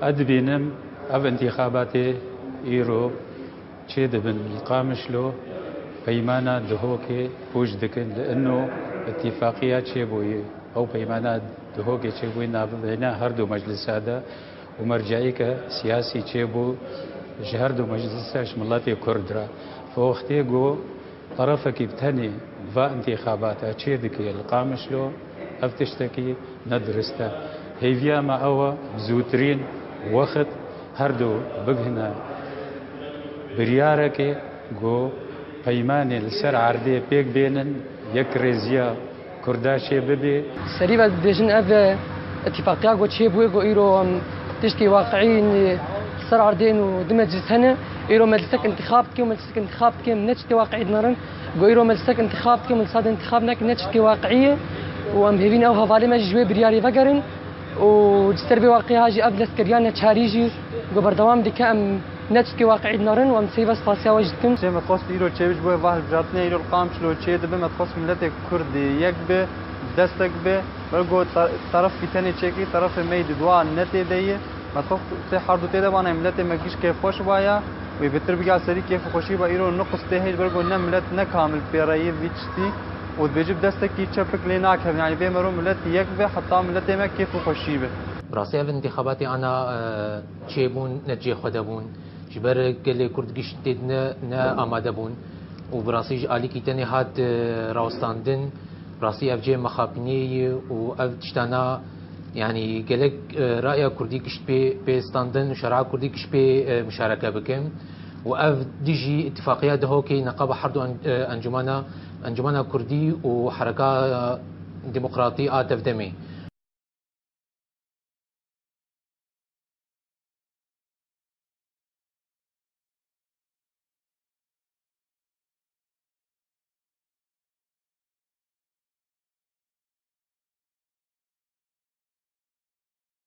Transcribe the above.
أدبينم أف انتخابات إيرو تشيد بن القامشلو بيمانا دهوكي بوش دكن لأنه اتفاقيات شيبوي أو بيمانا دهوكي شيبوي بين هردو مجلس هذا ومرجعيك سياسي شيبو جهردو مجلس ملاتي كردرا فوقتي جو طرفك بتني فا انتخابات تشيدك القامشلو أفتشتكي ندرسته هيفيا ما أوا زوترين وقت هردو بقهنا بريارك جو پیمانی لسر عرضه پیک بینن یک رزیا کرداشه ببی سریبا بیشن اف اتفاقیه گو چه بوی گو ایرو تشکی واقعین سر عرضین و دمجلس هنه ایرو مجلسك انتخاب كم مجلسك انتخاب كم نتشتي واقعي نارن جو ايرو مجلسك انتخاب كم الصاد انتخاب نك نتشتي واقعيه وام هيفين او هفالي ما جوي برياري فقرن وجستر بواقعي هاجي ابلس كريان تشاريجي جو بردوام دي كام نتشتي واقعي نارن وام سيفاس فاسيا وجدكم شيء متخصص ايرو تشيبج بو واحد جاتنا ايرو القام شلو تشي دبه متخصص ملت كردي يك به دستك به برغو طرف في ثاني تشيكي طرف ميد دوا نتي دي متخصص حردو تي دبانه ملت مكيش كيف خوش بايا وبتر بيجا سري كيف خوشي با ايرو نقص تهج برغو ملت نكامل بيراي ويتشتي وبيجيب دستك كي تشبك ليناك يعني بيمرو ملت يك به حتى ملت ما كيف خوشي به براسي في انتخاباتي انا تشيبون نتجي خدبون جبر قال كرد قشت نا امادبون وبراسي علي كي تاني هات راوستاندن براسي افجي مخابني واف تشتانا يعني قالك راي كردي قشت بي ستاندن وشرع كردي قشت بي مشاركه بكم واف ديجي اتفاقيات هوكي نقابه حردو انجمانا كردي وحركه ديمقراطيه اتف دمي